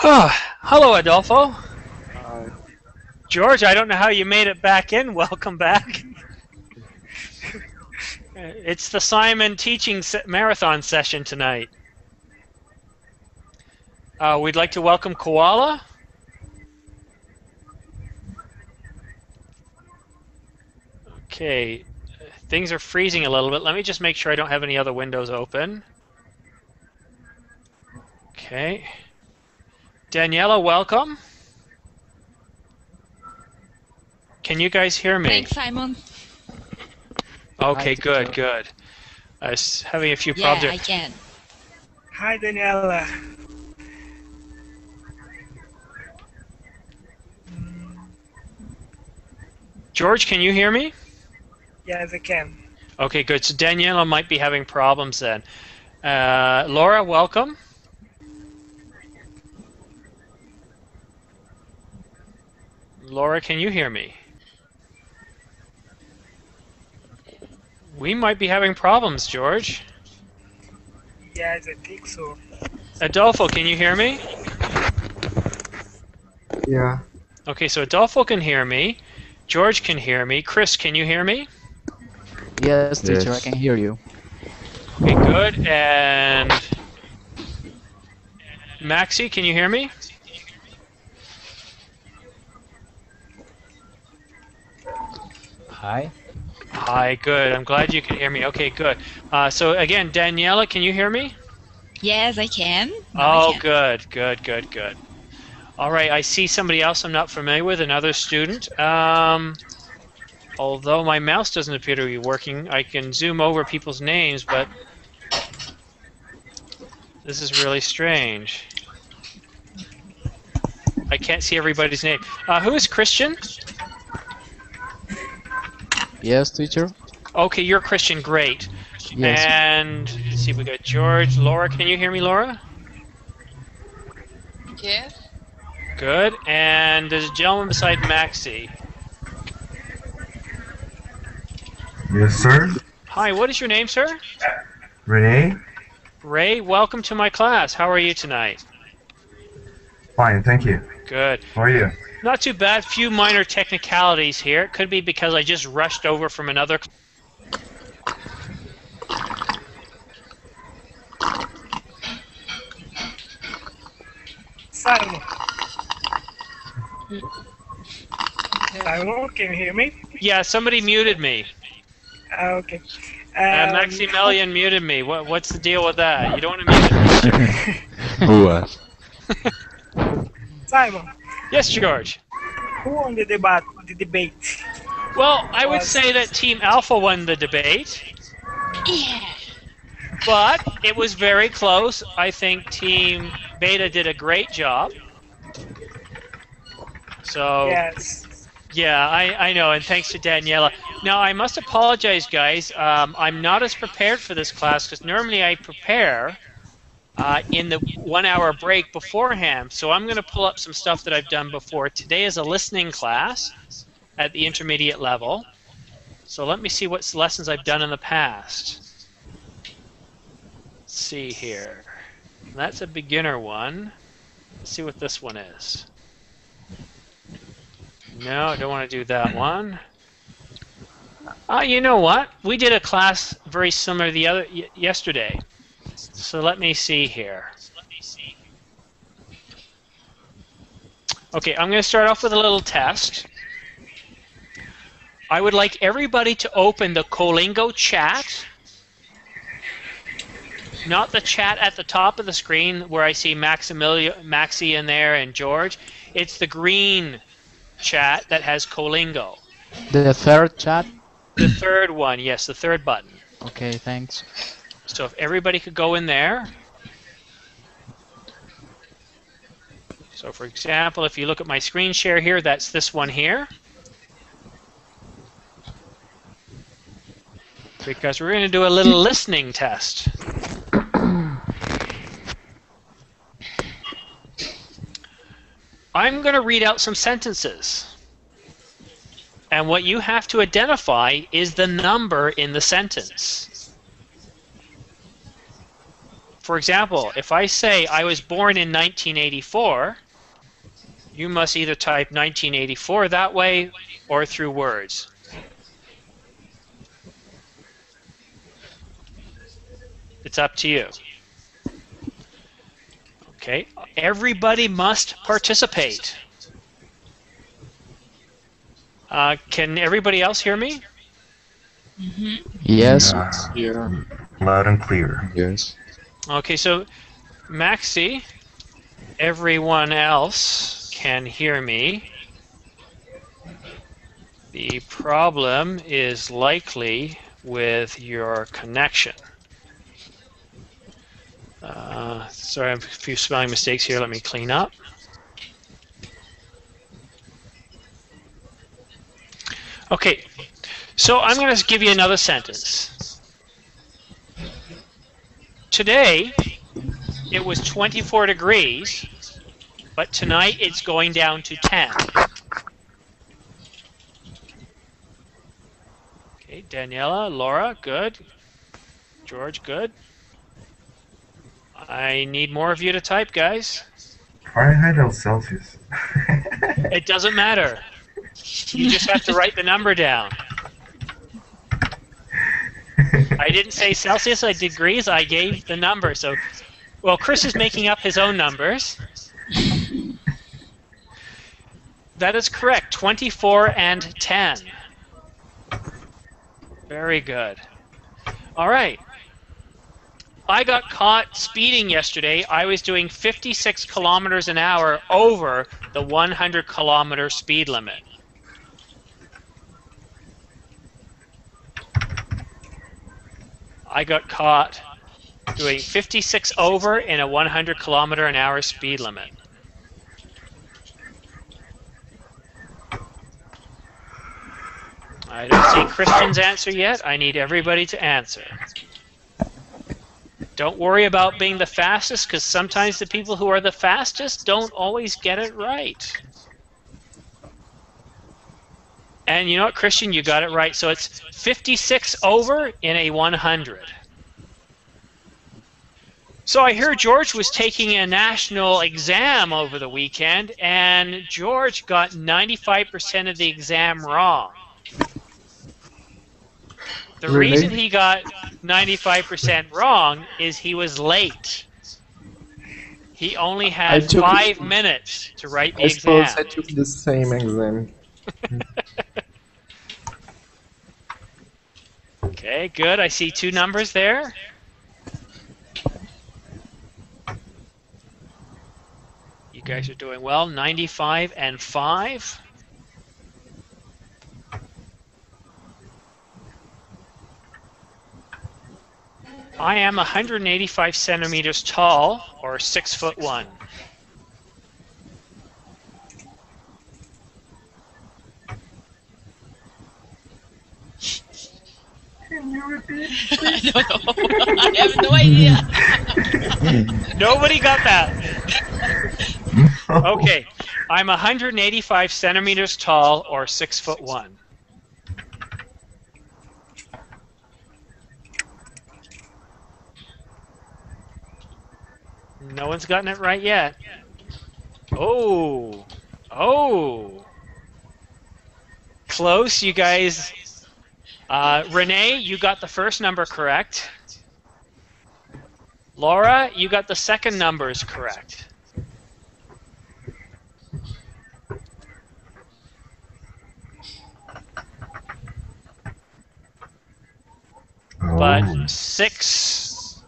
Oh, hello, Adolfo. Uh, George, I don't know how you made it back in. Welcome back. It's the Simon teaching marathon session tonight. We'd like to welcome Koala. Okay, things are freezing a little bit. Let me just make sure I don't have any other windows open. Okay. Daniela, welcome. Can you guys hear me? Thanks, Simon. Okay, Hi, good, teacher. good. I was having a few Yeah, problems I can. Hi, Daniela. George, can you hear me? Yes, I can. Okay, good. So Daniela might be having problems then. Laura, welcome. Laura, can you hear me? We might be having problems, George. Yes, I think so. Adolfo, can you hear me? Yeah. Okay, so Adolfo can hear me. George can hear me. Chris, can you hear me? Yes, teacher, I Yes. can hear you. Okay, good. And Maxi, can you hear me? Hi. Hi, good. I'm glad you can hear me. Okay, good. So again, Daniela, can you hear me? Yes, I can. Now I Oh, can. good, good, good, good. All right, I see somebody else I'm not familiar with, another student. Although my mouse doesn't appear to be working, I can zoom over people's names, but this is really strange. I can't see everybody's name. Who is Christian? Yes, teacher. Okay, you're Christian, great. Yes. And let's see, we got George. Laura, can you hear me, Laura? Yes. Good. And there's a gentleman beside Maxi. Yes, sir. Hi, what is your name, sir? Renee? Ray, welcome to my class. How are you tonight? Fine, thank you. Good. How are you? Not too bad. Few minor technicalities here. It could be because I just rushed over from another. Simon. Simon, can you hear me? Yeah, somebody muted me. Okay. Maximilian muted me. What's the deal with that? You don't want to mute me. Who was? Simon, Yes, George. who won the debate? Well, I would say that Team Alpha won the debate, Yeah. but it was very close. I think Team Beta did a great job. So, Yes. yeah, I know, and thanks to Daniela. Now, I must apologize, guys. I'm not as prepared for this class because normally I prepare in the 1 hour break beforehand. So I'm going to pull up some stuff that I've done before. Today is a listening class at the intermediate level. So let me see what lessons I've done in the past. Let's see here. That's a beginner one. Let's see what this one is. No, I don't want to do that one. You know what? We did a class very similar to yesterday. So let me see here. Okay, I'm going to start off with a little test. I would like everybody to open the Colingo chat. Not the chat at the top of the screen where I see Maxi in there and George. It's the green chat that has Colingo. The third chat. The third one, yes, the third button. Okay, thanks. So if everybody could go in there. So for example, if you look at my screen share here, that's this one here. Because we're going to do a little listening test. I'm going to read out some sentences. And what you have to identify is the number in the sentence. for example, if I say I was born in 1984, you must either type 1984 that way or through words. It's up to you. Okay, everybody must participate. Can everybody else hear me? Yes. Yeah. Loud and clear. Yes. Okay, so Maxi, everyone else can hear me. The problem is likely with your connection. Sorry, I have a few spelling mistakes here. Let me clean up. Okay, so I'm going to give you another sentence. Today, it was 24 degrees, but tonight it's going down to 10. Okay, Daniela, Laura, good. George, good. I need more of you to type, guys. Fahrenheit or Celsius? It doesn't matter. You just have to write the number down. I didn't say Celsius, I did degrees, I gave the number. So, well, Chris is making up his own numbers. That is correct, 24 and 10. Very good. All right. I got caught speeding yesterday. I was doing 56 kilometers an hour over the 100-kilometer speed limit. I got caught doing 56 over in a 100-kilometer an hour speed limit. I don't see Christian's answer yet. I need everybody to answer. Don't worry about being the fastest, because sometimes the people who are the fastest don't always get it right. And you know what, Christian, you got it right. So it's 56 over in a 100. So I heard George was taking a national exam over the weekend, and George got 95% of the exam wrong. The reason he got 95% wrong is he was late. He only had 5 minutes to write the exam. I suppose I took the same exam. Okay, good. I see 2 numbers there. You guys are doing well. 95 and 5. I am 185 centimeters tall, or 6'1". Can you repeat? I don't know. I have no idea. Nobody got that. Okay, I'm 185 centimeters tall, or 6'1". No one's gotten it right yet. Oh. Oh. Close, you guys. Renee, you got the first number correct. Laura, you got the second numbers correct. But 6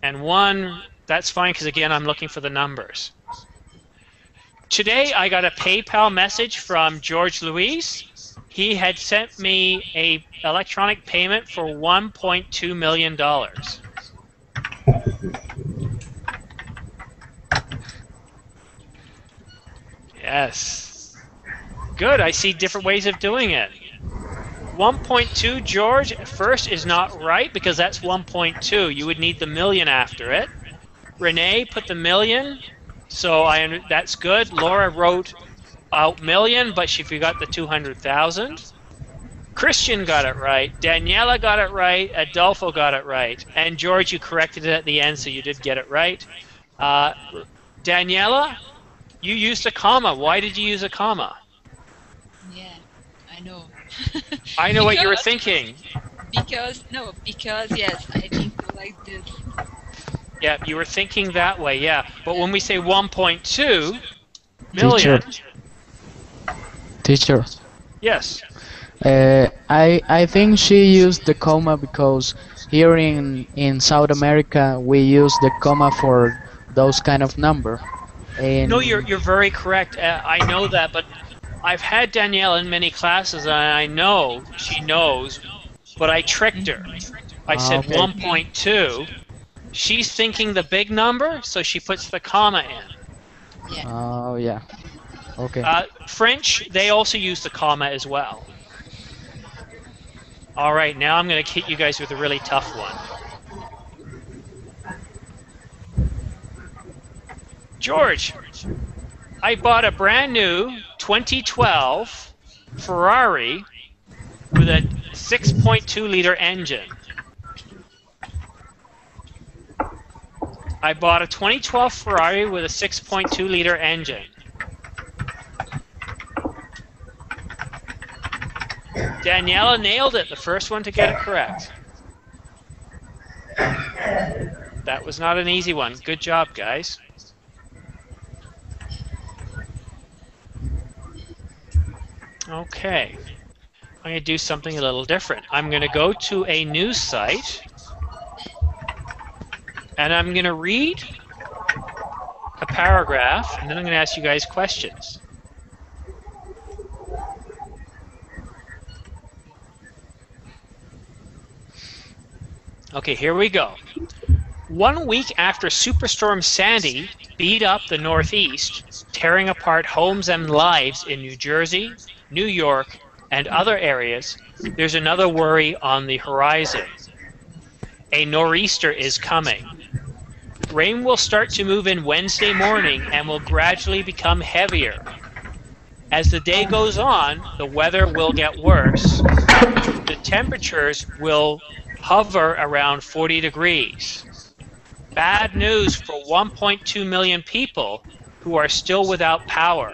and 1, that's fine, because again, I'm looking for the numbers. Today, I got a PayPal message from George Luis. He had sent me a electronic payment for $1.2 million. Yes. Good, I see different ways of doing it. 1.2, George, first is not right because that's 1.2. You would need the million after it. Renee put the million, so that's good. Laura wrote out million, but she forgot the 200,000. Christian got it right. Daniela got it right. Adolfo got it right. And George, you corrected it at the end, so you did get it right. Daniela, you used a comma. Why did you use a comma? Yeah, I know. I know what you were thinking. Because yes, I think like this. Yeah, you were thinking that way, yeah. But when we say 1.2 million... Teacher. Yes. I think she used the comma because here in South America we use the comma for those kind of number. And No, you're very correct. I know that, but I've had Danielle in many classes, and I know she knows, but I tricked her. I said Okay. 1.2. She's thinking the big number, so she puts the comma in. Yeah. Oh yeah. Okay. French, they also use the comma as well. All right, now I'm going to hit you guys with a really tough one. George, I bought a brand new 2012 Ferrari with a 6.2 liter engine. I bought a 2012 Ferrari with a 6.2 liter engine. Daniela nailed it, the first one to get it correct. That was not an easy one. Good job, guys. Okay. I'm going to do something a little different. I'm going to go to a news site, and I'm going to read a paragraph, and then I'm going to ask you guys questions. Okay, here we go. 1 week after Superstorm Sandy beat up the Northeast, tearing apart homes and lives in New Jersey, New York, and other areas, there's another worry on the horizon. A nor'easter is coming. Rain will start to move in Wednesday morning and will gradually become heavier. As the day goes on, the weather will get worse. The temperatures will hover around 40 degrees. Bad news for 1.2 million people who are still without power.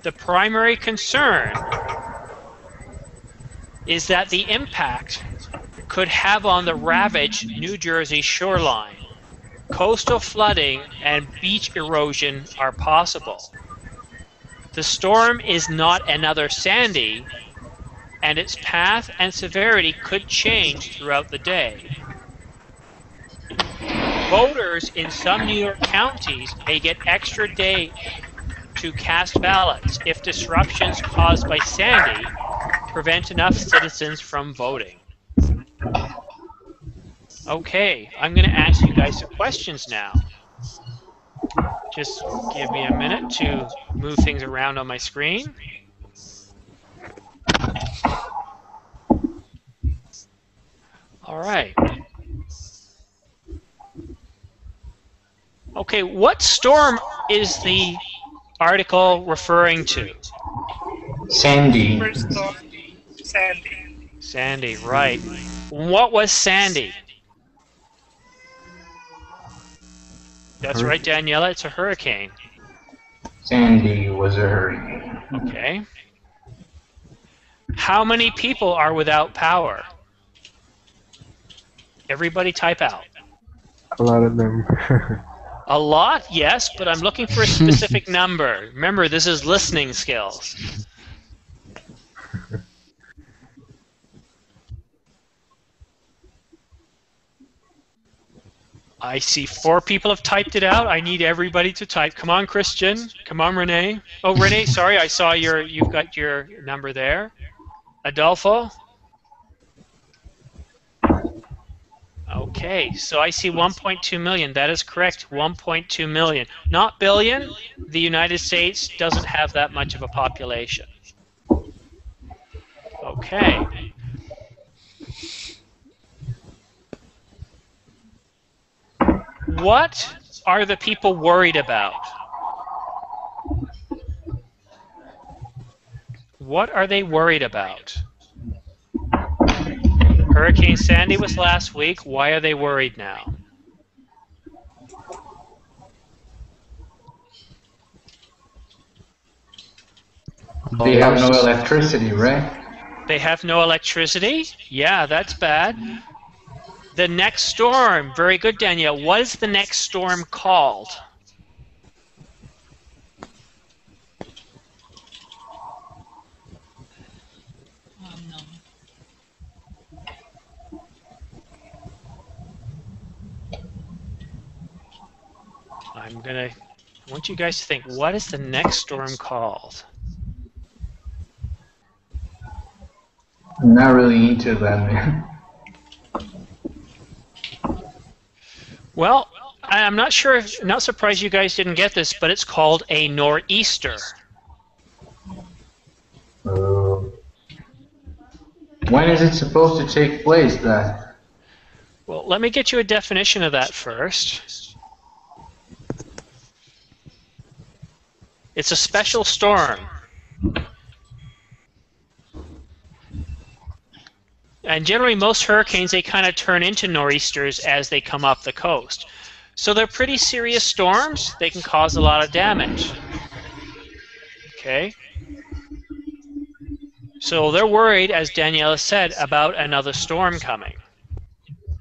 The primary concern is that the impact could have on the ravaged New Jersey shoreline. Coastal flooding and beach erosion are possible. The storm is not another Sandy, and its path and severity could change throughout the day. Voters in some New York counties may get extra day to cast ballots if disruptions caused by Sandy prevent enough citizens from voting. Okay, I'm going to ask you guys some questions now. Just give me a minute to move things around on my screen. All right. Okay, what storm is the article referring to? Sandy. Superstorm Sandy. Sandy, right. What was Sandy? That's right, Daniela, it's a hurricane. Sandy was a hurricane. Okay. How many people are without power? Everybody type out. A lot of them. A lot, yes, but I'm looking for a specific number. Remember, this is listening skills. I see 4 people have typed it out. I need everybody to type. Come on, Christian. Come on, Renee. Oh, Renee, sorry, I saw you've got your number there. Adolfo? Okay, so I see 1.2 million. That is correct, 1.2 million. Not billion. The United States doesn't have that much of a population. Okay. What are the people worried about? What are they worried about? Hurricane Sandy was last week. Why are they worried now? They have no electricity, right? They have no electricity? Yeah, that's bad. The next storm. Very good, Danielle. What is the next storm called? Oh no. I want you guys to think, what is the next storm called? I'm not really into that, man. Well, I'm not sure, not surprised you guys didn't get this, but it's called a nor'easter. When is it supposed to take place, that? Well, let me get you a definition of that first. It's a special storm. And generally, most hurricanes, they kind of turn into nor'easters as they come up the coast. So they're pretty serious storms. They can cause a lot of damage. Okay? So they're worried, as Daniela said, about another storm coming.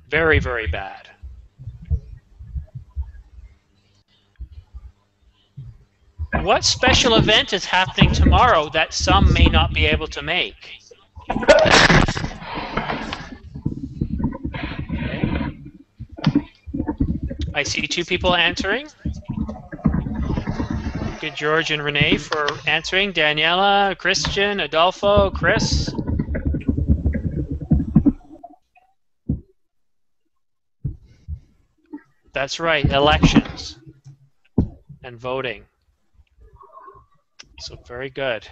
Very, very bad. What special event is happening tomorrow that some may not be able to make? I see two people answering. Good, George and Renee for answering. Daniela, Christian, Adolfo, Chris. That's right, elections and voting. So very good.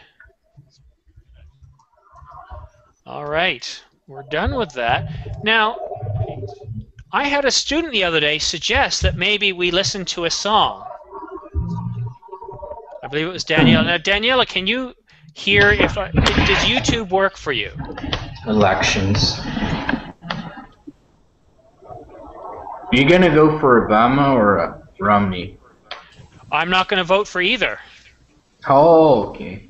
All right, we're done with that. Now, I had a student the other day suggest that maybe we listen to a song. I believe it was Daniela. Now, Daniela, can you hear if does YouTube work for you? Elections. Are you gonna go for Obama or Romney? I'm not going to vote for either. Oh, okay.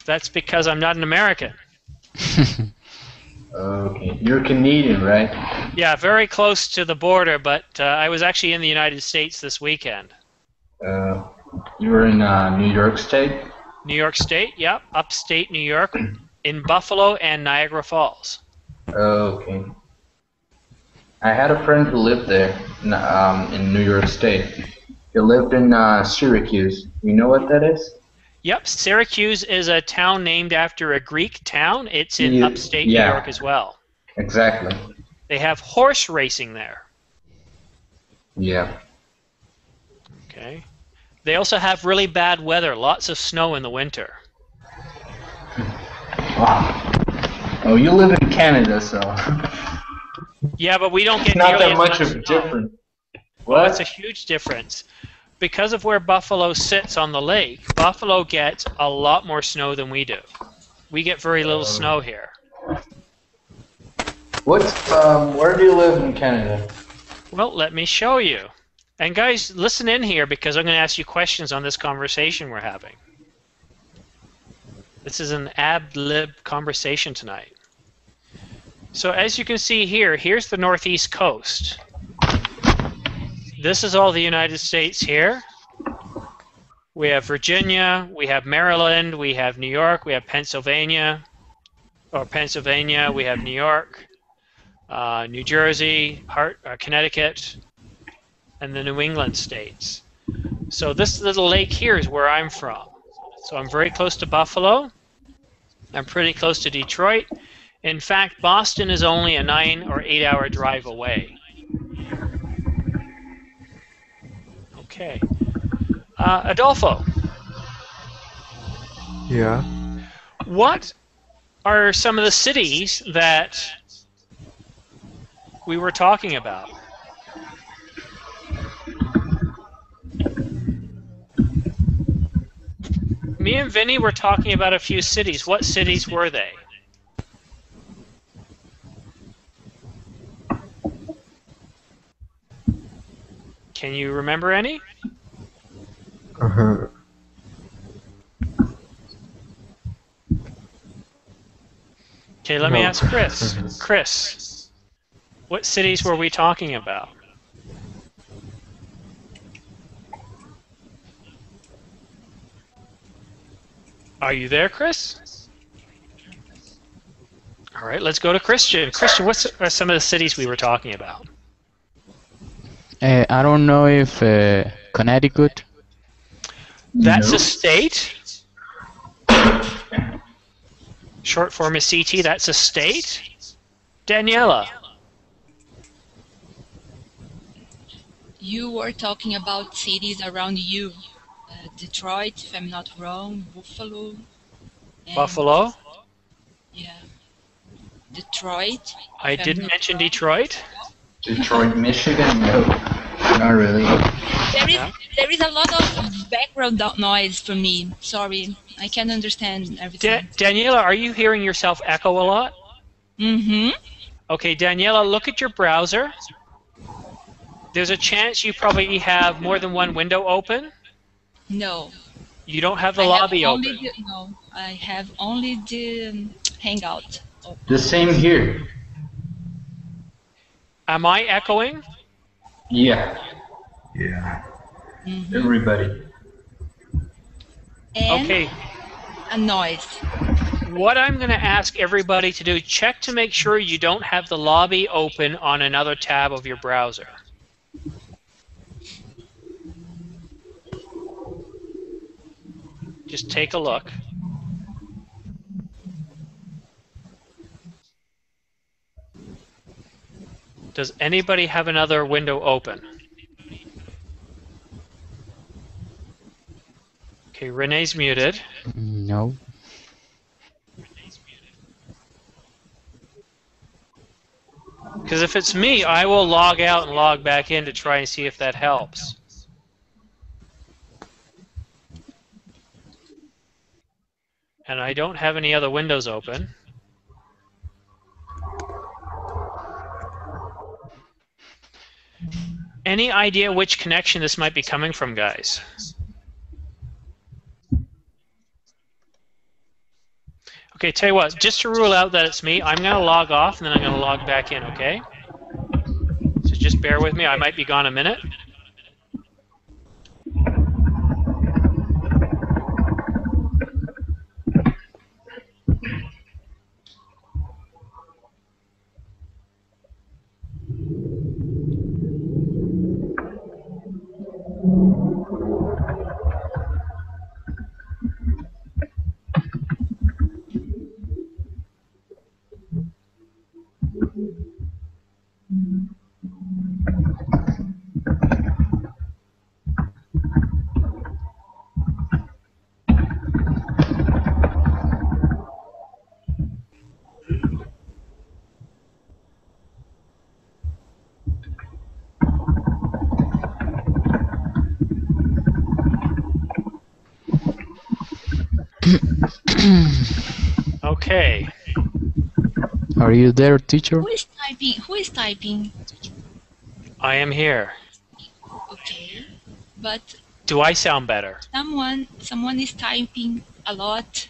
That's because I'm not an American. Okay. You're Canadian, right? Yeah, very close to the border, but I was actually in the United States this weekend. You were in New York State? New York State, yep, upstate New York, in Buffalo and Niagara Falls. Okay. I had a friend who lived there in New York State. He lived in Syracuse. You know what that is? Yep, Syracuse is a town named after a Greek town. It's in upstate New York as well. Exactly. They have horse racing there. Yeah. Okay. They also have really bad weather, lots of snow in the winter. Wow. Oh, you live in Canada, so. Yeah, but we don't get Not nearly that as much much of a snow. difference. Well, What? it's a huge difference. Because of where Buffalo sits on the lake, Buffalo gets a lot more snow than we do. We get very little snow here. Where do you live in Canada? Well, let me show you. And guys, listen in here because I'm going to ask you questions on this conversation we're having. This is an ad-lib conversation tonight. So as you can see here, here's the northeast coast. This is all the United States here. We have Virginia, we have Maryland, we have New York, we have Pennsylvania, we have New York, New Jersey, Connecticut, and the New England states. So this little lake here is where I'm from. So I'm very close to Buffalo. I'm pretty close to Detroit. In fact, Boston is only a 9 or 8 hour drive away. Okay. Adolfo. Yeah. What are some of the cities that we were talking about? Me and Vinny were talking about a few cities. What cities were they? Can you remember any? Uh-huh. Okay, let me No. ask Chris. Chris, what cities were we talking about? Are you there, Chris? All right, let's go to Christian. Christian, what are some of the cities we were talking about? I don't know if Connecticut. That's No. a state. Short form is CT. That's a state. Daniela. You were talking about cities around you. Detroit, if I'm not wrong, Buffalo. and- Buffalo. Yeah. Detroit. I if I'm didn't not mention wrong. Detroit. Detroit, Michigan? No, not really. Yeah. There is a lot of background noise for me. Sorry, I can't understand everything. Daniela, are you hearing yourself echo a lot? Mm-hmm. Okay, Daniela, look at your browser. There's a chance you probably have more than one window open. No. You don't have the I have lobby only open. No, I have only the Hangout open. The same here. Am I echoing? Yeah, Yeah. Mhm. everybody. And Okay, a noise. what I'm going to ask everybody to do, check to make sure you don't have the lobby open on another tab of your browser. Just take a look. Does anybody have another window open? Okay, Renee's muted. No. Because if it's me, I will log out and log back in to try and see if that helps. And I don't have any other windows open. Any idea which connection this might be coming from, guys? Okay, tell you what, just to rule out that it's me, I'm going to log off and then I'm going to log back in, okay? So just bear with me, I might be gone a minute. Okay. Are you there, teacher? Who is typing? Who is typing? I am here. Okay. But Do I sound better? someone is typing a lot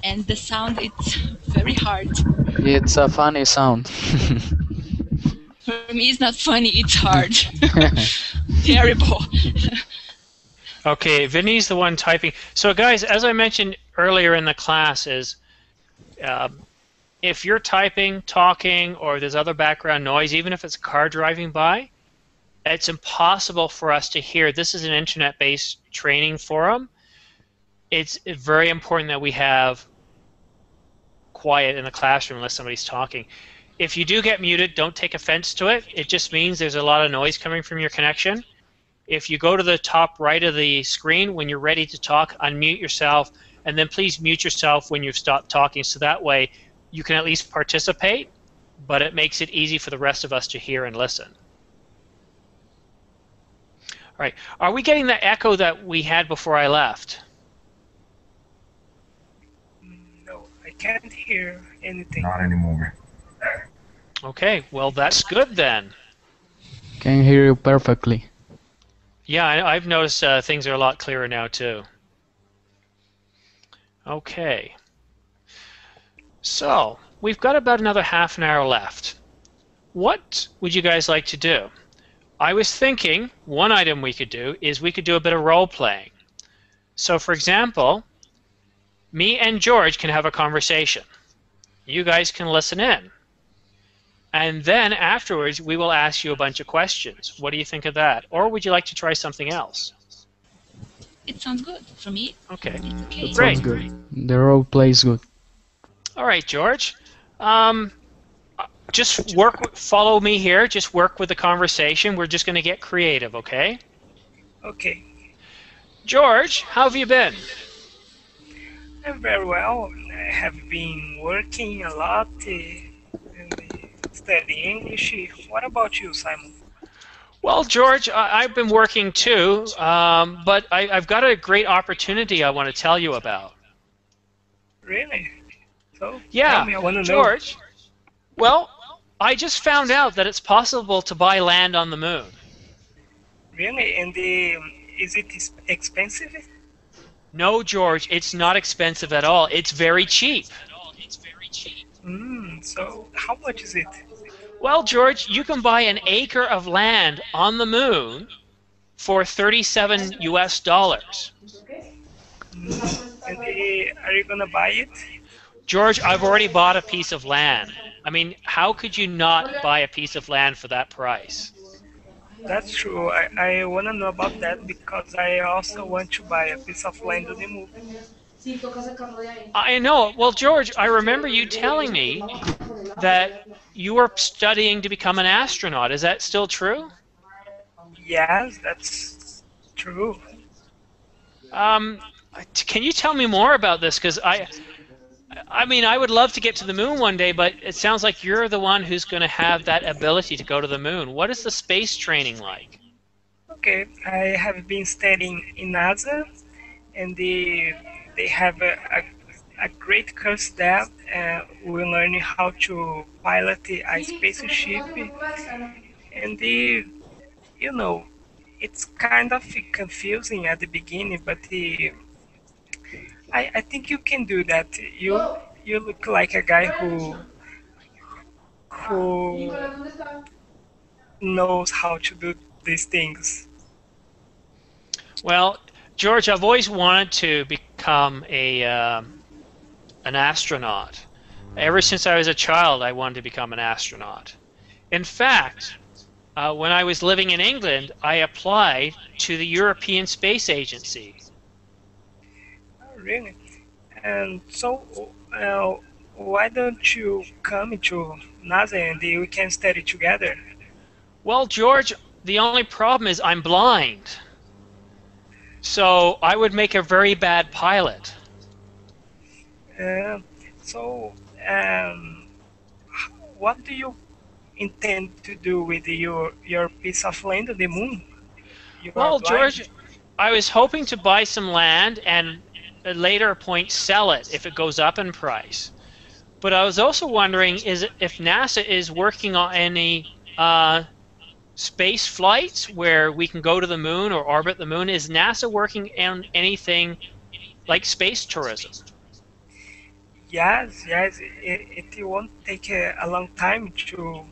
and the sound it's very hard. It's a funny sound. For me it's not funny, it's hard. Terrible. Okay, Vinny's the one typing. So guys, as I mentioned earlier in the class is if you're typing, talking, or there's other background noise, even if it's a car driving by, it's impossible for us to hear. This is an internet-based training forum. It's very important that we have quiet in the classroom unless somebody's talking. If you do get muted, don't take offense to it. It just means there's a lot of noise coming from your connection. If you go to the top right of the screen, when you're ready to talk, unmute yourself, and then please mute yourself when you've stopped talking, so that way you can at least participate, but it makes it easy for the rest of us to hear and listen. All right, are we getting the echo that we had before I left? No, I can't hear anything. Not anymore. Okay, well that's good then. Can hear you perfectly. Yeah, I've noticed things are a lot clearer now too. Okay. So, we've got about another half an hour left. What would you guys like to do? I was thinking one item we could do is we could do a bit of role playing. So, for example, me and George can have a conversation. You guys can listen in. And then afterwards, we will ask you a bunch of questions. What do you think of that? Or would you like to try something else? It sounds good for me. Okay. It's okay. That Great. sounds good. The role play is good. All right, George. Just follow me here. Just work with the conversation. We're just going to get creative, okay? Okay, George, how have you been? I'm very well. I have been working a lot and studying English. What about you, Simon? Well, George, I've been working too, but I've got a great opportunity I want to tell you about. Really? So, tell Yeah, me, I want to know. George. Well, I just found out that it's possible to buy land on the moon. Really? And is it expensive? No, George, it's not expensive at all. It's very cheap. So how much is it? Well, George, you can buy an acre of land on the moon for 37 US dollars. And are you gonna buy it? George, I've already bought a piece of land. I mean, how could you not buy a piece of land for that price? That's true. I want to know about that because I also want to buy a piece of land on the moon. I know. Well, George, I remember you telling me that you were studying to become an astronaut. Is that still true? Yes, that's true. Can you tell me more about this? Because I mean, I would love to get to the moon one day, but it sounds like you're the one who's going to have that ability to go to the moon. What is the space training like? Okay, I have been studying in NASA, and they have a great course there. We learn how to pilot a spaceship, and you know, it's kind of confusing at the beginning, but I think you can do that. You look like a guy who knows how to do these things. Well, George, I've always wanted to become an astronaut. Ever since I was a child, I wanted to become an astronaut. In fact, when I was living in England, I applied to the European Space Agency. Oh, really? And so, why don't you come to NASA and we can study together? Well, George, the only problem is I'm blind. So I would make a very bad pilot. So, what do you intend to do with your piece of land on the moon? You are Well, blind. George, I was hoping to buy some land and at a later point sell it if it goes up in price. But I was also wondering if NASA is working on any space flights where we can go to the moon or orbit the moon. Is NASA working on anything like space tourism? Yes, it won't take a long time to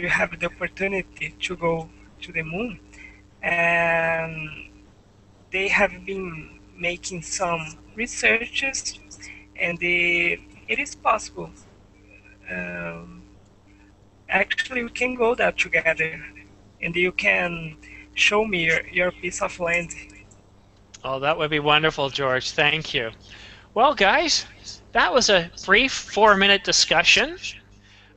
have the opportunity to go to the moon, and they have been making some researches, and it is possible. Um, Actually, we can go there together, and you can show me your piece of land. Oh, that would be wonderful, George. Thank you. Well, guys, that was a brief 4-minute discussion.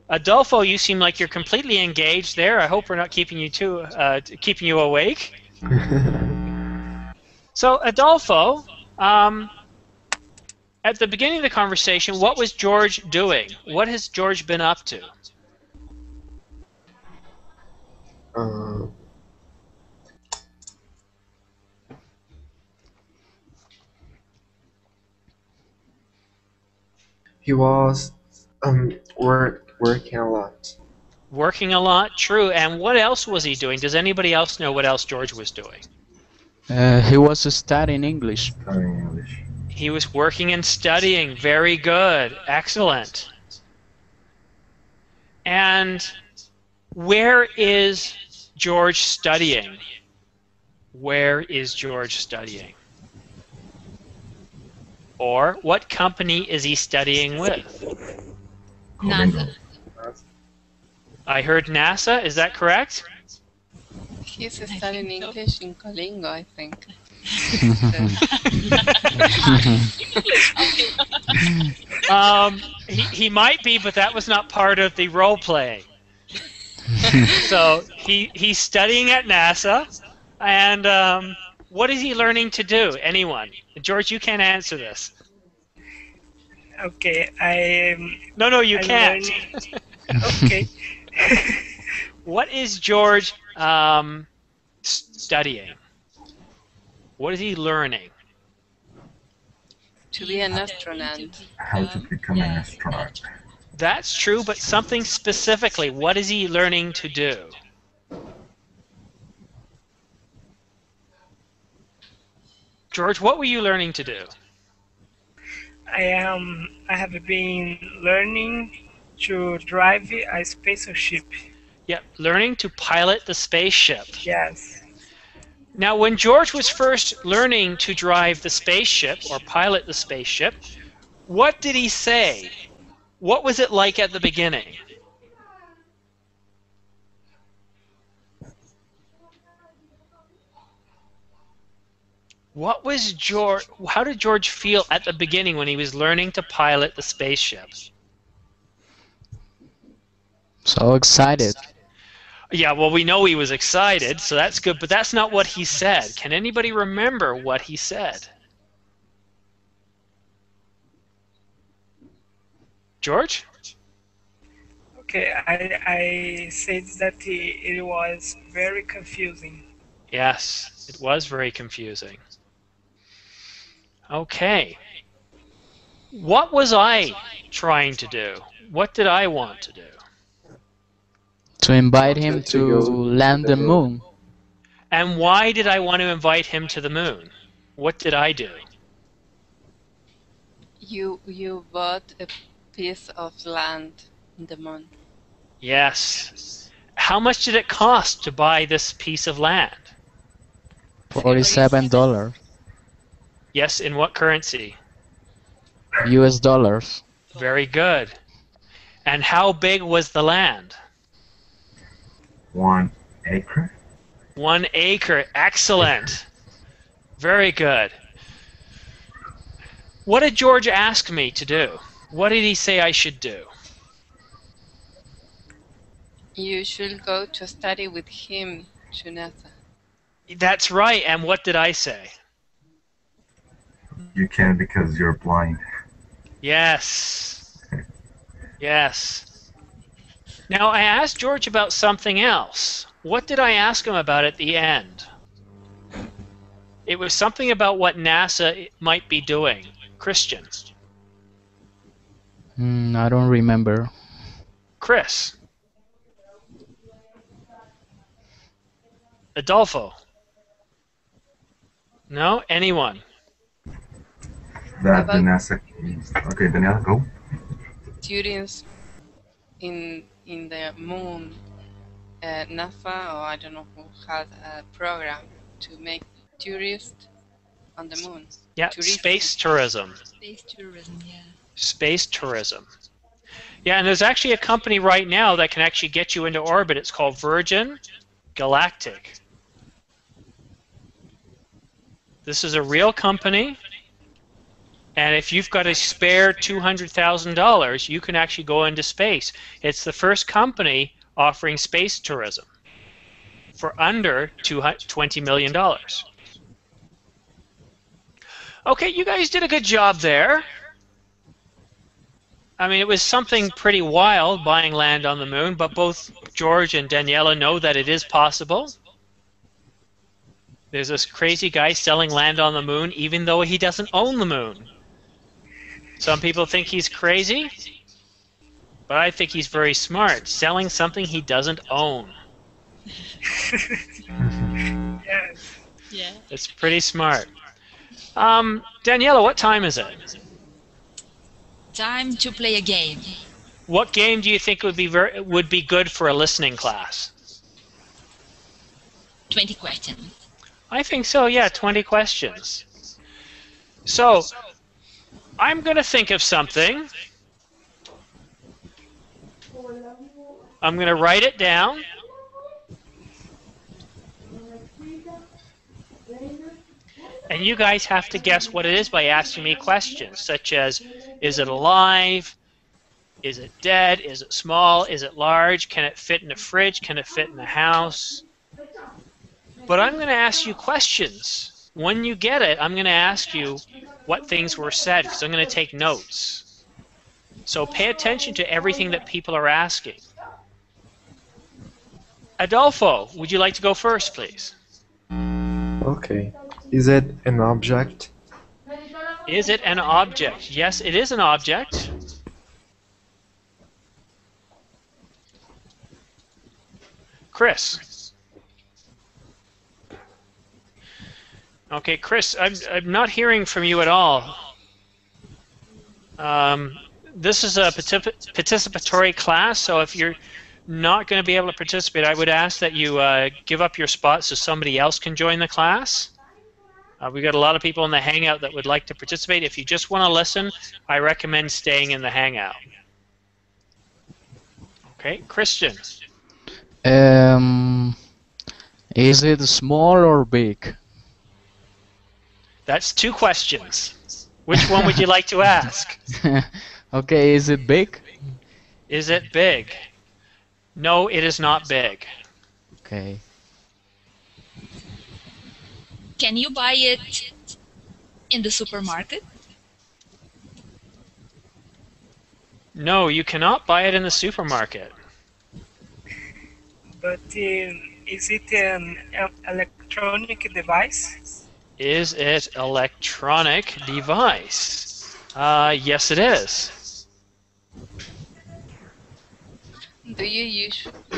Adolfo, you seem like you're completely engaged there. I hope we're not keeping you awake. So, Adolfo, at the beginning of the conversation, what was George doing? What has George been up to? Uh, He was working a lot. Working a lot, true. And what else was he doing? Does anybody else know what else George was doing? He was studying English. Studying English. He was working and studying. Very good. Excellent. And where is George studying? Where is George studying? Or what company is he studying with? NASA. I heard NASA. Is that correct? He's studying English in Colingo, I think. He might be, but that was not part of the role play. So he's studying at NASA, and what is he learning to do? Anyone? George, you can't answer this. Okay, No, you I'm can't. learning- Okay. What is George studying? What is he learning? To be an astronaut. How to become an astronaut. That's true, but something specifically. What is he learning to do? George, what were you learning to do? I have been learning to drive a spaceship. Yeah, learning to pilot the spaceship. Yes. Now, when George was first learning to drive the spaceship or pilot the spaceship, what did he say? What was it like at the beginning? What was George? How did George feel at the beginning when he was learning to pilot the spaceship? So excited. Yeah, well, we know he was excited, so that's good, but that's not what he said. Can anybody remember what he said? George? Okay, I said that it was very confusing. Yes, it was very confusing. Okay. What was I trying to do? What did I want to do? To invite him to land the moon. And why did I want to invite him to the moon? What did I do? You bought a piece of land in the moon. Yes. How much did it cost to buy this piece of land? $47. Yes, in what currency? US dollars. Very good. And how big was the land? 1 acre? 1 acre. Excellent. Very good. What did George ask me to do? What did he say I should do? You should go to study with him to NASA. That's right. And what did I say? You can because you're blind. Yes. Yes. Now, I asked George about something else. What did I ask him about at the end? It was something about what NASA might be doing. Christian. I don't remember. Chris. Adolfo. No? Anyone? That the About- NASA. Okay, Daniela, go. Students in the moon, NASA, or I don't know who, had a program to make tourists on the moon. Yeah, Tourism. space tourism. Space tourism, yeah. Space tourism. Yeah, and there's actually a company right now that can actually get you into orbit. It's called Virgin Galactic. This is a real company, and if you've got a spare $200,000, you can actually go into space. It's the first company offering space tourism for under $20 million. Okay, you guys did a good job there. I mean, it was something pretty wild buying land on the moon, but both George and Daniela know that it is possible. There's this crazy guy selling land on the moon even though he doesn't own the moon. Some people think he's crazy, but I think he's very smart, selling something he doesn't own. Yes. Yeah. It's pretty smart. Daniela, what time is it? Time to play a game. What game do you think would be good for a listening class? 20 questions. I think so, yeah, 20 questions. So, I'm going to think of something. I'm going to write it down. And you guys have to guess what it is by asking me questions, such as, is it alive? Is it dead? Is it small? Is it large? Can it fit in a fridge? Can it fit in a house? But I'm going to ask you questions. When you get it, I'm going to ask you what things were said, because I'm going to take notes. So pay attention to everything that people are asking. Adolfo, would you like to go first, please? Okay. Is it an object? Is it an object? Yes, it is an object. Chris. Okay, Chris, I'm not hearing from you at all. This is a participatory class, so if you're not going to be able to participate, I would ask that you give up your spot so somebody else can join the class. We've got a lot of people in the Hangout that would like to participate. If you just want to listen, I recommend staying in the Hangout. Okay, Christian. Is it small or big? That's 2 questions. Which one would you like to ask? Okay, is it big? Is it big? No, it is not big. Okay. Can you buy it in the supermarket? No, you cannot buy it in the supermarket. But is it an electronic device? Is it electronic device? Yes, it is. Do you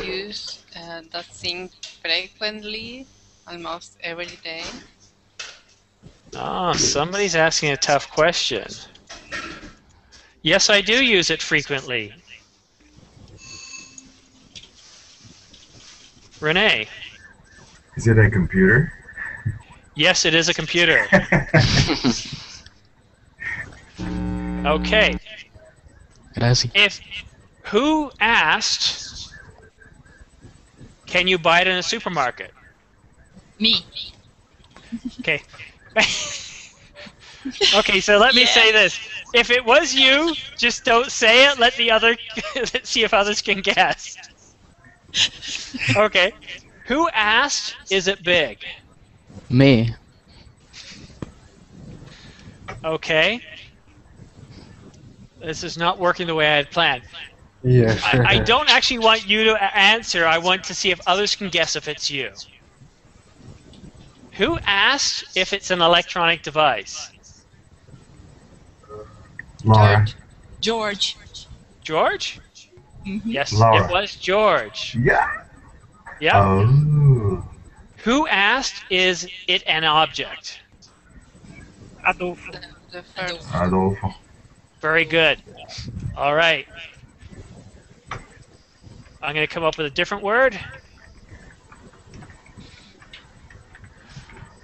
use that thing frequently, almost every day? Oh, somebody's asking a tough question. Yes, I do use it frequently. Renee. Is it a computer? Yes, it is a computer. Okay. Gracias. Who asked, can you buy it in a supermarket? Me. Okay. Okay, so let me say this. If it was you, just don't say it. Let's see if others can guess. Okay. Who asked, is it big? Me. Okay. This is not working the way I had planned. Yeah. I don't actually want you to answer. I want to see if others can guess if it's you. Who asked if it's an electronic device? Laura. George. George? Mm-hmm. Yes, Laura. it was George. Yeah. Yeah. Oh. Who asked, is it an object? Adolfo. The first. Adolfo. Very good. All right. I'm going to come up with a different word.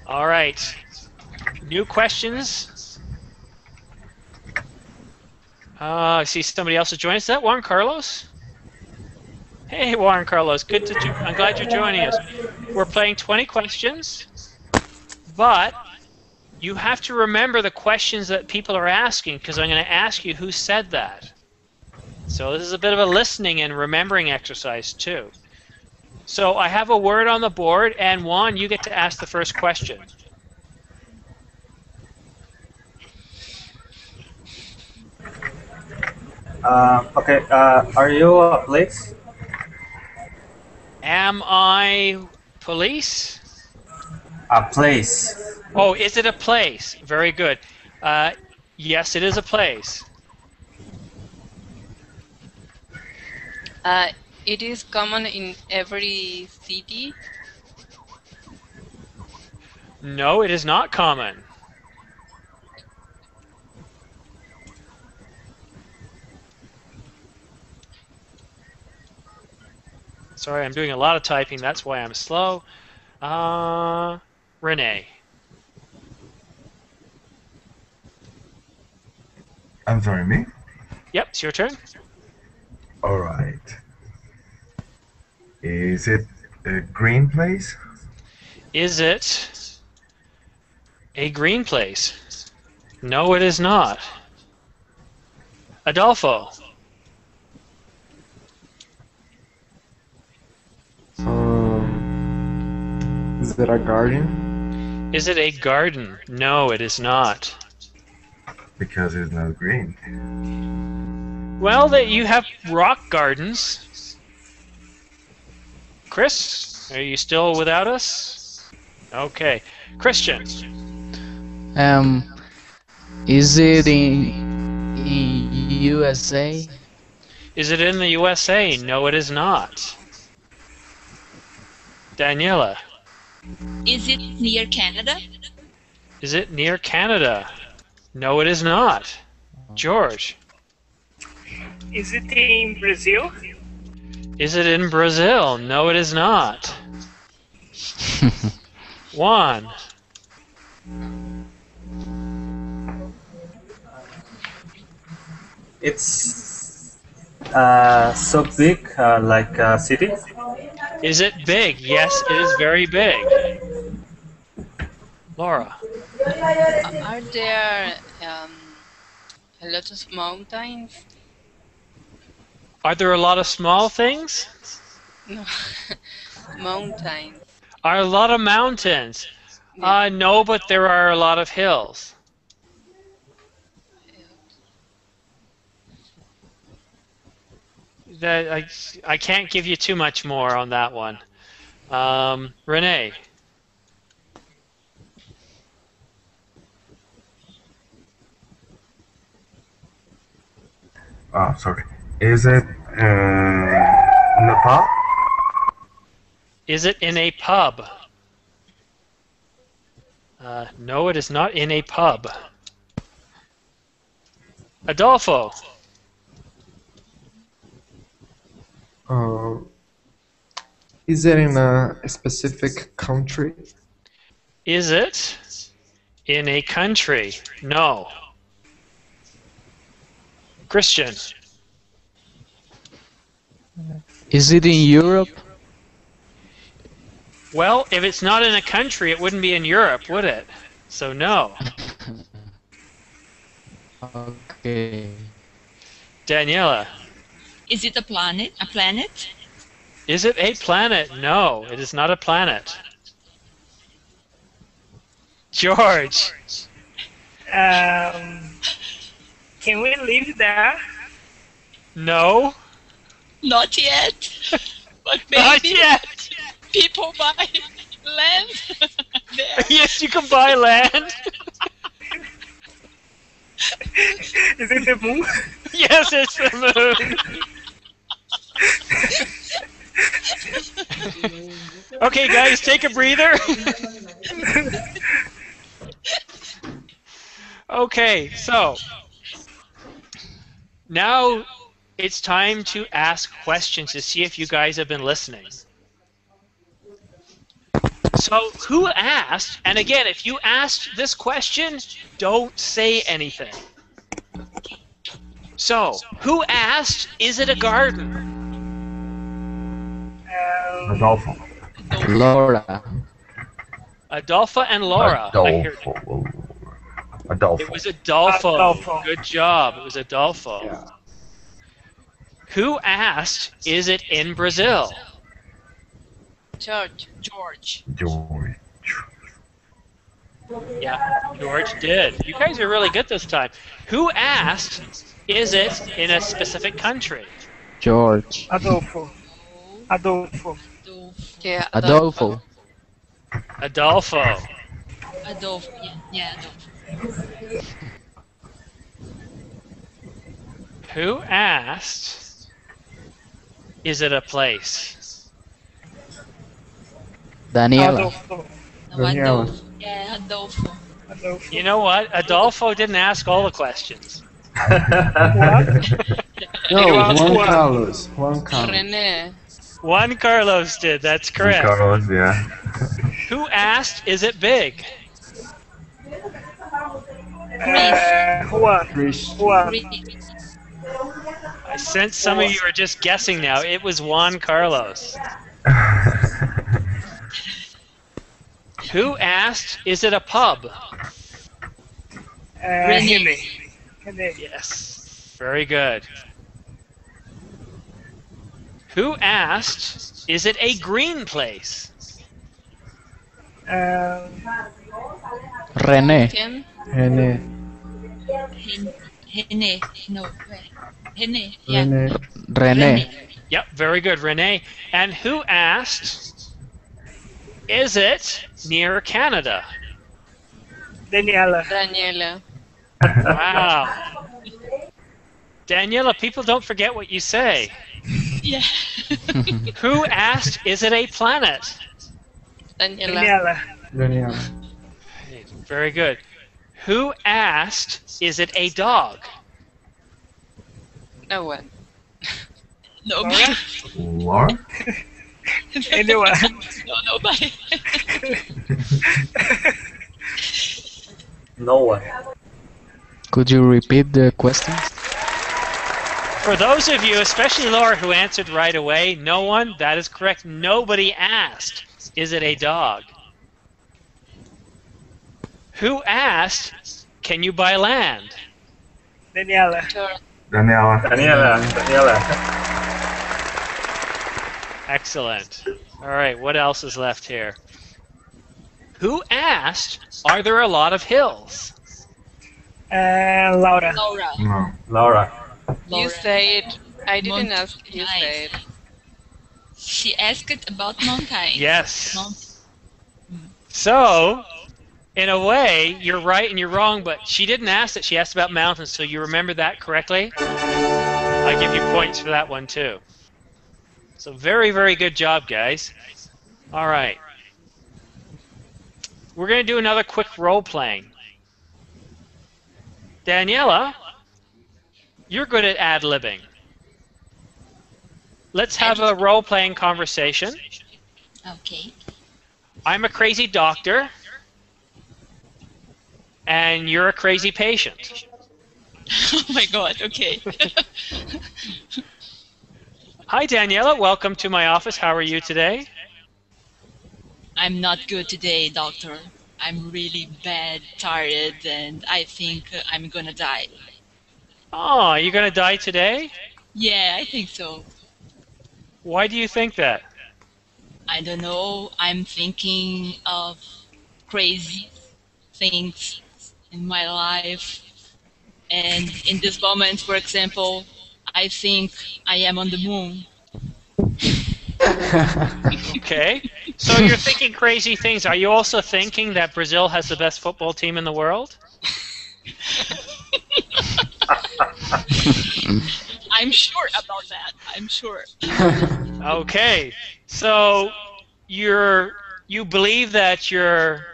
All right. New questions. I see somebody else is joining us. Is that Juan Carlos? Hey, Juan Carlos. Good to. I'm glad you're joining us. We're playing 20 questions, but you have to remember the questions that people are asking, because I'm going to ask you who said that. So this is a bit of a listening and remembering exercise too. So I have a word on the board, and Juan, you get to ask the first question. Okay, are you a police? Am I police? A place. Oh, is it a place? Very good. Yes, it is a place. It is common in every city. No, it is not common. Sorry, I'm doing a lot of typing. That's why I'm slow. Renee. I'm sorry, me? Yep, it's your turn. All right. Is it a green place? Is it a green place? No, it is not. Adolfo. Is it a garden? Is it a garden? No, it is not. Because it's not green. Well, that you have rock gardens. Chris, are you still without us? Okay. Christian. Is it in USA? Is it in the USA? No, it is not. Daniela. Is it near Canada? Is it near Canada? No, it is not. George. Is it in Brazil? Is it in Brazil? No, it is not. Juan. It's so big, like a city. Is it big? Yes, it is very big. Laura. Are there a lot of mountains? Are there a lot of small things? No, mountains. Are a lot of mountains? No, but there are a lot of hills. I can't give you too much more on that one. Renee. Oh, sorry. Is it Nepal? Is it in a pub? No, it is not in a pub. Adolfo. Is it in a specific country? Is it in a country? No. Christian. Is it in Europe? Well, if it's not in a country, it wouldn't be in Europe, would it? So no. Okay. Daniela. Is it a planet? A planet? Is it a planet? No, it is not a planet. George. Can we live there? No. Not yet. But maybe Not yet. people buy land there. Yes, you can buy land. Is it the moon? Yes, it's the moon. Okay, guys, take a breather. Okay, so now it's time to ask questions to see if you guys have been listening. So who asked? And again, if you asked this question, don't say anything. So, who asked, is it a garden? Adolfo. Laura. Adolfo and Laura. Adolfo. Adolfo. It was Adolfo. Adolfo. Good job. It was Adolfo. Yeah. Who asked, is it in Brazil? George. George. George. Yeah, George did. You guys are really good this time. Who asked, is it in a specific country? George. Adolfo. Adolfo. Yeah, Adolfo. Adolfo. Adolfo. Yeah, Adolfo. Who asked, is it a place? Daniela. Adolfo. No, Daniela. Adolfo. Yeah, Adolfo. Adolfo. You know what? Adolfo didn't ask all the questions. No, You asked Juan what? Carlos. Juan Carlos. René. Juan Carlos did. That's correct. Carlos, yeah. Who asked, is it big? Juan. Chris. Juan. Really? I sense some of you are just guessing now. It was Juan Carlos. Who asked, is it a pub? Rene. Rene. Yes. Very good. Who asked, is it a green place? René. ¿Quién? René. Hene. No, where? Hene. Yeah. René. René. Yep, very good, Renee. And who asked, is it near Canada? Daniela. Daniela. Wow. Daniela, people don't forget what you say. Yeah. Who asked, is it a planet? Daniela. Daniela. Daniela. Very good. Who asked, is it a dog? No one. Nobody. What? Anyone. No, nobody. No one. Could you repeat the question? For those of you, especially Laura, who answered right away, no one, that is correct. Nobody asked, is it a dog? Who asked, can you buy land? Daniela. Daniela. Daniela. Daniela. Excellent. All right, what else is left here? Who asked, are there a lot of hills? Laura. Laura. No. Laura. You Laura. said. I didn't Mount- ask. You Nice. said. She asked about mountains. Yes. Mount- So, in a way, you're right and you're wrong, but she didn't ask that. She asked about mountains, so you remember that correctly? I give you points for that one, too. So very, very good job, guys. All right. We're going to do another quick role-playing. Daniela, you're good at ad-libbing. Let's have a role-playing conversation. Okay. I'm a crazy doctor, and you're a crazy patient. Oh my god, okay. Hi, Daniela. Welcome to my office. How are you today? I'm not good today, doctor. I'm really bad, tired, and I think I'm gonna die. Oh, you're going to die today? Yeah, I think so. Why do you think that? I don't know. I'm thinking of crazy things in my life. And in this moment, for example, I think I am on the moon. Okay. So you're thinking crazy things. Are you also thinking that Brazil has the best football team in the world? I'm sure about that. I'm sure. Okay. So you believe that your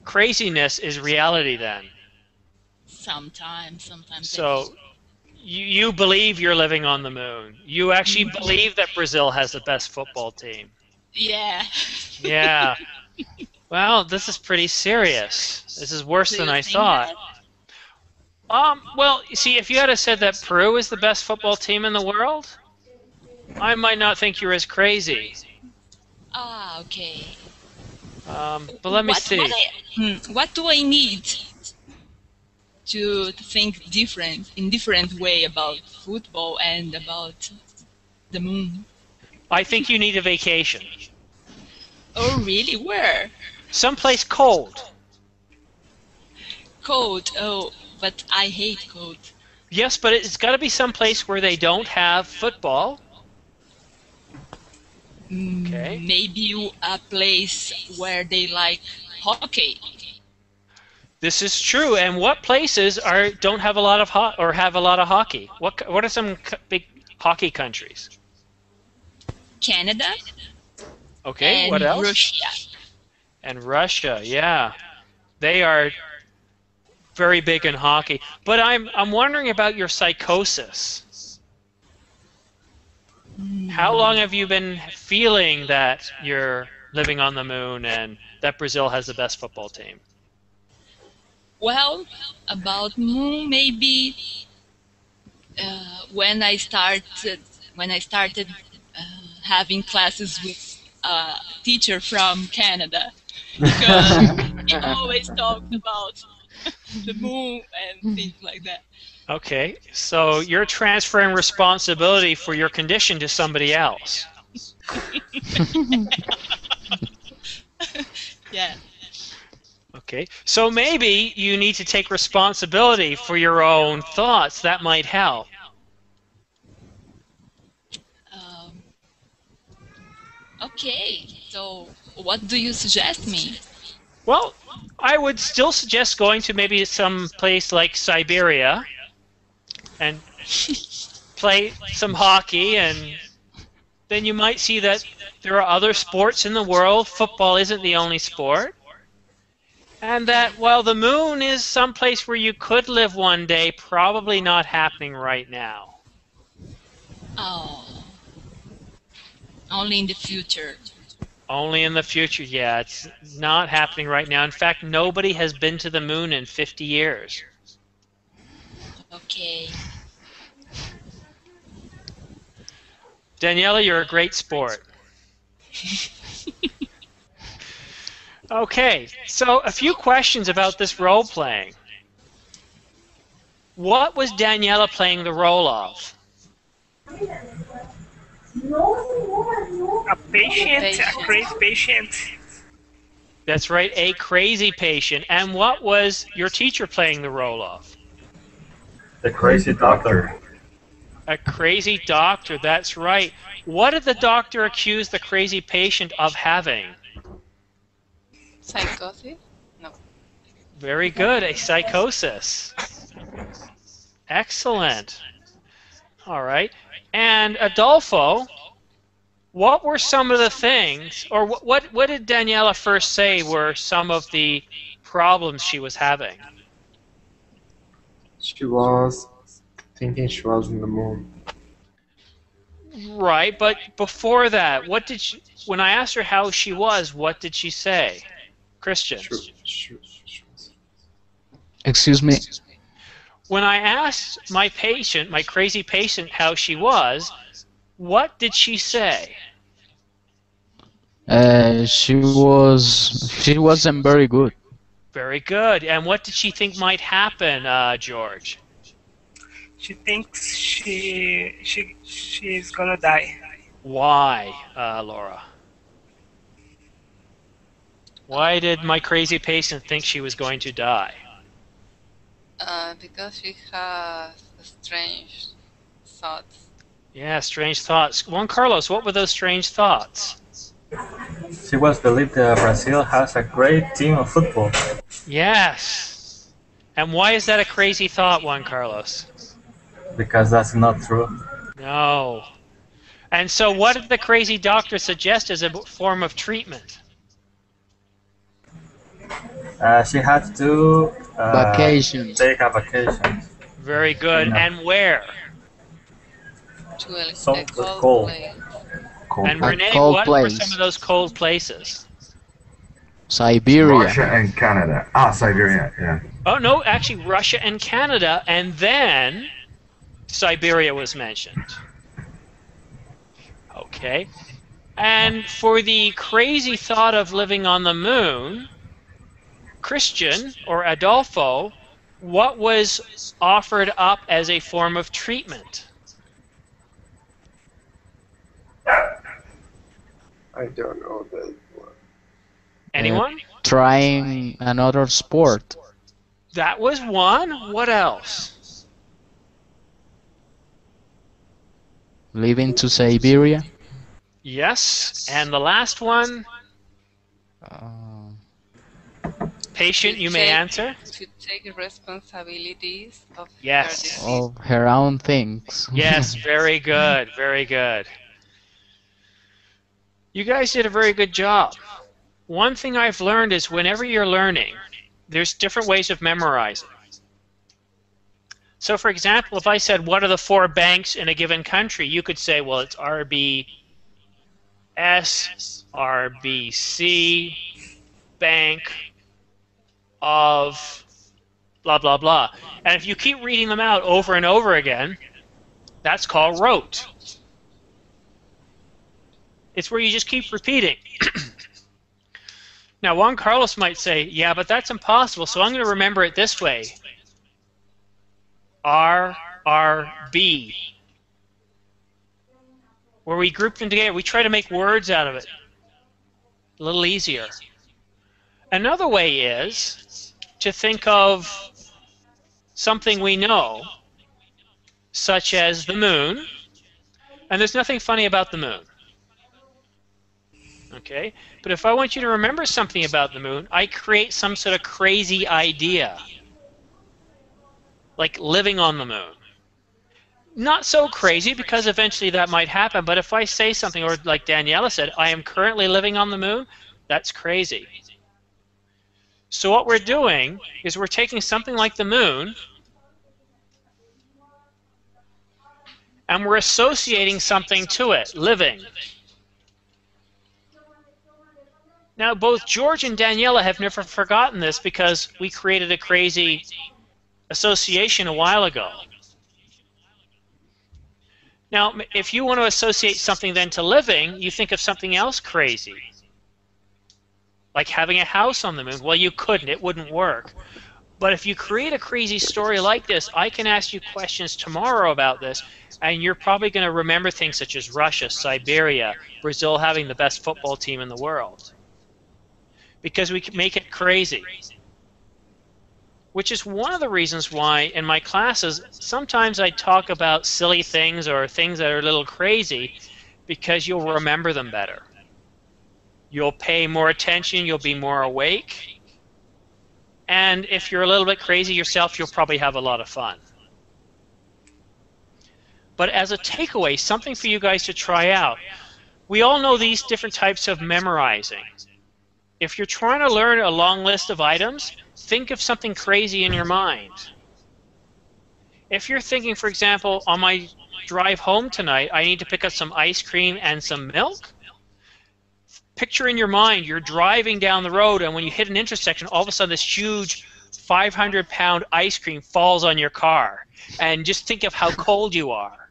craziness is reality then? Sometimes. So you believe you're living on the moon. You actually believe that Brazil has the best football team. Yeah. Yeah. Well, this is pretty serious. This is worse Do than you I think thought. that? Well, you see, if you had said that Peru is the best football team in the world, I might not think you're as crazy. Ah, okay. But let me see. What do I need to think in different way about football and about the moon? I think you need a vacation. Oh, really? Where? Someplace cold. Cold. Oh, but I hate cold. Yes, but it's got to be someplace where they don't have football. Okay. Maybe a place where they like hockey. This is true. And what places don't have a lot of have a lot of hockey? What are some big hockey countries? Canada Okay, and what else? Russia. And Russia, yeah. They are very big in hockey. But I'm wondering about your psychosis. How long have you been feeling that you're living on the moon and that Brazil has the best football team? Well, about moon, maybe when I started having classes with a teacher from Canada, because he always talked about the moon and things like that. Okay, so you're transferring responsibility for your condition to somebody else. Yeah. Okay, so maybe you need to take responsibility for your own thoughts. That might help. Okay, so what do you suggest me? Well, I would still suggest going to maybe some place like Siberia and play some hockey, and then you might see that there are other sports in the world. Football isn't the only sport. And that while the moon is someplace where you could live one day, probably not happening right now. Oh, only in the future. Only in the future, yeah. It's not happening right now. In fact, nobody has been to the moon in 50 years. Okay. Daniela, you're a great sport. Okay, so a few questions about this role-playing. What was Daniela playing the role of? A patient, a crazy patient. That's right, a crazy patient. And what was your teacher playing the role of? The crazy doctor. A crazy doctor, that's right. What did the doctor accuse the crazy patient of having? Psychosis? No. Very good, a psychosis. Excellent. All right. And Adolfo, what were some of the things, or what did Daniela first say were some of the problems she was having? She was thinking she was in the moon. Right, but before that, what did she, when I asked her how she was, what did she say? Christian. Excuse me. When I asked my patient, my crazy patient, how she was, what did she say? She wasn't very good. Very good. And what did she think might happen, George? She thinks she's gonna die. Why, Laura? Why did my crazy patient think she was going to die? Because she has strange thoughts. Yeah, strange thoughts. Juan Carlos, what were those strange thoughts? She was believed that Brazil has a great team of football. Yes. And why is that a crazy thought, Juan Carlos? Because that's not true. No. And so what did the crazy doctor suggest as a form of treatment? She had to Vacations. take a vacation. Very good. Yeah. And where? To a Some cold cold. place. Cold. And A Renee, cold what were place. some of those cold places? Siberia. Russia and Canada. Ah, Siberia, yeah. Oh, no, actually Russia and Canada, and then Siberia was mentioned. Okay. And for the crazy thought of living on the moon, Christian, or Adolfo, what was offered up as a form of treatment? I don't know that one. Anyone? Trying another sport. That was one. What else? Living to Siberia. Yes. And the last one? Patient, you may answer. To take responsibilities of Yes. her disease. Of Oh, her own things. Yes, very good, very good. You guys did a very good job. One thing I've learned is whenever you're learning, there's different ways of memorizing. So for example, if I said, what are the 4 banks in a given country? You could say, well, it's RBS, RBC, Bank of blah, blah, blah. And if you keep reading them out over and over again, that's called rote. It's where you just keep repeating. Now, Juan Carlos might say, yeah, but that's impossible, so I'm going to remember it this way. RRB. Where we group them together. We try to make words out of it. A little easier. Another way is to think of something we know, such as the moon. And there's nothing funny about the moon. Okay? But if I want you to remember something about the moon, I create some sort of crazy idea. Like living on the moon. Not so crazy, because eventually that might happen, but if I say something, or like Daniela said, I am currently living on the moon, that's crazy. So what we're doing is we're taking something like the moon, and we're associating something to it, living. Now, both George and Daniela have never forgotten this because we created a crazy association a while ago. Now, if you want to associate something then to living, you think of something else crazy. Like having a house on the moon. Well, you couldn't. It wouldn't work. But if you create a crazy story like this, I can ask you questions tomorrow about this, and you're probably going to remember things such as Russia, Siberia, Brazil having the best football team in the world. Because we can make it crazy. Which is one of the reasons why in my classes sometimes I talk about silly things or things that are a little crazy, because you'll remember them better. You'll pay more attention, you'll be more awake, and if you're a little bit crazy yourself, you'll probably have a lot of fun. But as a takeaway, something for you guys to try out, we all know these different types of memorizing. If you're trying to learn a long list of items, think of something crazy in your mind. If you're thinking, for example, on my drive home tonight, I need to pick up some ice cream and some milk. Picture in your mind, you're driving down the road, and when you hit an intersection, all of a sudden this huge 500-pound ice cream falls on your car. And just think of how cold you are.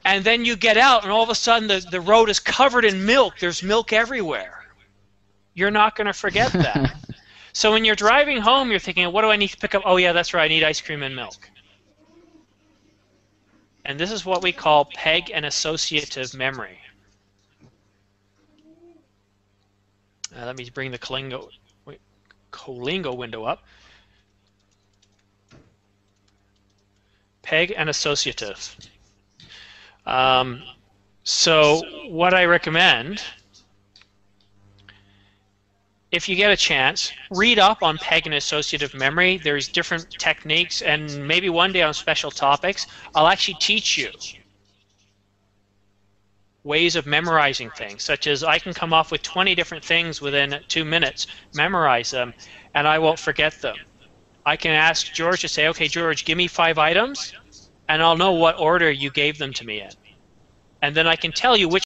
And then you get out, and all of a sudden the road is covered in milk. There's milk everywhere. You're not going to forget that. So when you're driving home, you're thinking, what do I need to pick up? Oh, yeah, that's right, I need ice cream and milk. And this is what we call peg and associative memory. Let me bring the Colingo window up. Peg and associative. So what I recommend, if you get a chance, read up on peg and associative memory. There's different techniques, and maybe one day on special topics, I'll actually teach you ways of memorizing things, such as I can come off with 20 different things within 2 minutes, memorize them, and I won't forget them. I can ask George to say, okay, George, give me 5 items, and I'll know what order you gave them to me in. And then I can tell you which